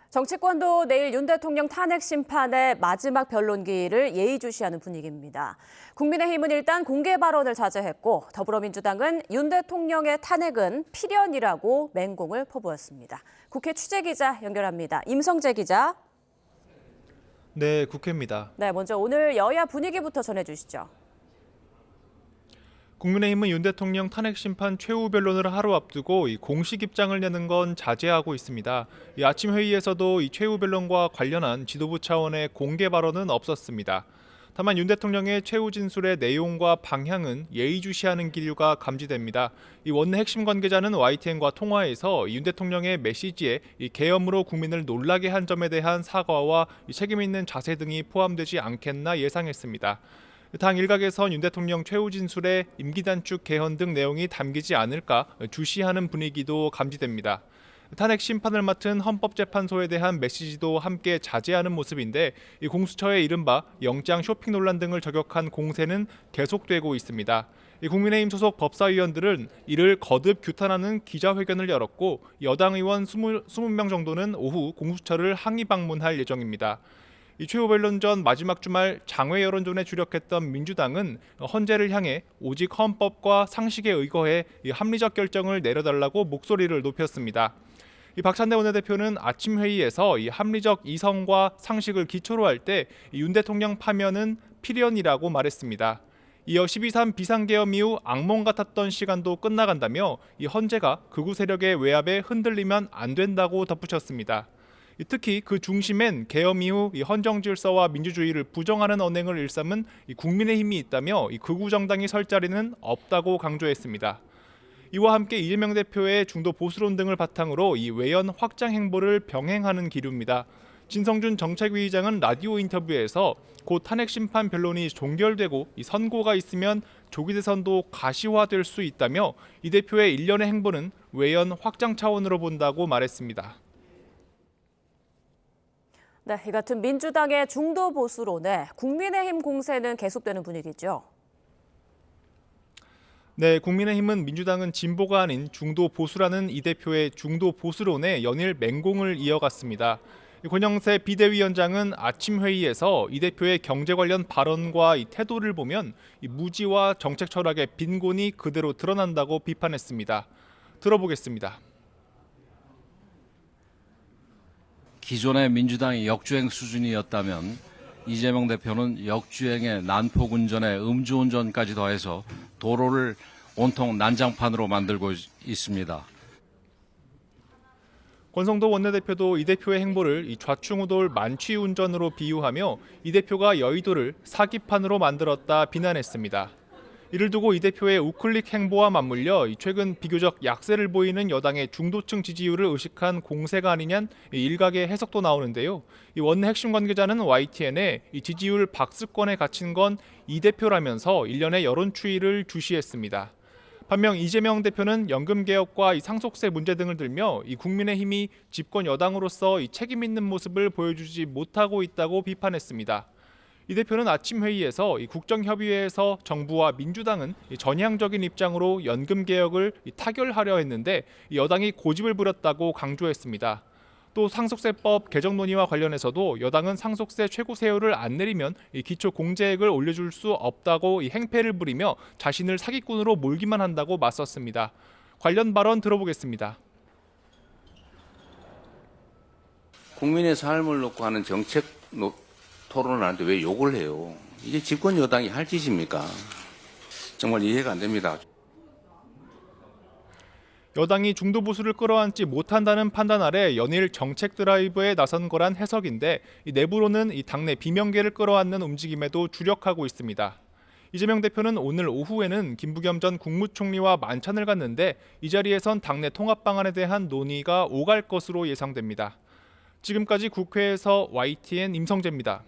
정치권도 내일 윤 대통령 탄핵 심판의 마지막 변론기를 예의주시하는 분위기입니다. 국민의힘은 일단 공개 발언을 자제했고 더불어민주당은 윤 대통령의 탄핵은 필연이라고 맹공을 퍼부었습니다. 국회 취재기자 연결합니다. 임성재 기자. 네, 국회입니다. 네, 먼저 오늘 여야 분위기부터 전해주시죠. 국민의힘은 윤 대통령 탄핵 심판 최후 변론을 하루 앞두고 공식 입장을 내는 건 자제하고 있습니다. 아침 회의에서도 이 최후 변론과 관련한 지도부 차원의 공개 발언은 없었습니다. 다만 윤 대통령의 최후 진술의 내용과 방향은 예의주시하는 기류가 감지됩니다. 이 원내 핵심 관계자는 YTN과 통화에서 윤 대통령의 메시지에 계엄으로 국민을 놀라게 한 점에 대한 사과와 책임 있는 자세 등이 포함되지 않겠나 예상했습니다. 당 일각에선 윤 대통령 최후 진술에 임기 단축 개헌 등 내용이 담기지 않을까 주시하는 분위기도 감지됩니다. 탄핵 심판을 맡은 헌법재판소에 대한 메시지도 함께 자제하는 모습인데 이 공수처의 이른바 영장 쇼핑 논란 등을 저격한 공세는 계속되고 있습니다. 국민의힘 소속 법사위원들은 이를 거듭 규탄하는 기자회견을 열었고 여당 의원 20명 정도는 오후 공수처를 항의 방문할 예정입니다. 이 최후 변론 전 마지막 주말 장외 여론전에 주력했던 민주당은 헌재를 향해 오직 헌법과 상식에 의거해 이 합리적 결정을 내려달라고 목소리를 높였습니다. 이 박찬대 원내대표는 아침 회의에서 이 합리적 이성과 상식을 기초로 할 때 윤 대통령 파면은 필연이라고 말했습니다. 이어 12.3 비상계엄 이후 악몽 같았던 시간도 끝나간다며 이 헌재가 극우 세력의 외압에 흔들리면 안 된다고 덧붙였습니다. 특히 그 중심엔 계엄 이후 헌정 질서와 민주주의를 부정하는 언행을 일삼은 국민의힘이 있다며 극우 정당이 설 자리는 없다고 강조했습니다. 이와 함께 이재명 대표의 중도 보수론 등을 바탕으로 이 외연 확장 행보를 병행하는 기류입니다. 진성준 정책위의장은 라디오 인터뷰에서 곧 탄핵 심판 변론이 종결되고 이 선고가 있으면 조기 대선도 가시화될 수 있다며 이 대표의 일련의 행보는 외연 확장 차원으로 본다고 말했습니다. 네, 이 같은 민주당의 중도 보수론에 국민의힘 공세는 계속되는 분위기죠. 네, 국민의힘은 민주당은 진보가 아닌 중도 보수라는 이 대표의 중도 보수론에 연일 맹공을 이어갔습니다. 권영세 비대위원장은 아침 회의에서 이 대표의 경제 관련 발언과 이 태도를 보면 이 무지와 정책 철학의 빈곤이 그대로 드러난다고 비판했습니다. 들어보겠습니다. 기존의 민주당이 역주행 수준이었다면 이재명 대표는 역주행에 난폭운전에 음주운전까지 더해서 도로를 온통 난장판으로 만들고 있습니다. 권성도 원내대표도 이 대표의 행보를 좌충우돌 만취운전으로 비유하며 이 대표가 여의도를 사기판으로 만들었다 비난했습니다. 이를 두고 이 대표의 우클릭 행보와 맞물려 최근 비교적 약세를 보이는 여당의 중도층 지지율을 의식한 공세가 아니냐는 일각의 해석도 나오는데요. 이 원내 핵심 관계자는 YTN에 이 지지율 박스권에 갇힌 건 이 대표라면서 일련의 여론 추이를 주시했습니다. 반면 이재명 대표는 연금 개혁과 이 상속세 문제 등을 들며 이 국민의힘이 집권 여당으로서 이 책임 있는 모습을 보여주지 못하고 있다고 비판했습니다. 이 대표는 아침 회의에서 국정협의회에서 정부와 민주당은 전향적인 입장으로 연금 개혁을 타결하려 했는데 여당이 고집을 부렸다고 강조했습니다. 또 상속세법 개정 논의와 관련해서도 여당은 상속세 최고세율을 안 내리면 기초 공제액을 올려줄 수 없다고 행패를 부리며 자신을 사기꾼으로 몰기만 한다고 맞섰습니다. 관련 발언 들어보겠습니다. 국민의 삶을 놓고 하는 정책 토론을 하는데 왜 욕을 해요? 이게 집권 여당이 할 짓입니까? 정말 이해가 안 됩니다. 여당이 중도 보수를 끌어안지 못한다는 판단 아래 연일 정책 드라이브에 나선 거란 해석인데 내부로는 이 당내 비명계를 끌어안는 움직임에도 주력하고 있습니다. 이재명 대표는 오늘 오후에는 김부겸 전 국무총리와 만찬을 갖는데 이 자리에선 당내 통합 방안에 대한 논의가 오갈 것으로 예상됩니다. 지금까지 국회에서 YTN 임성재입니다.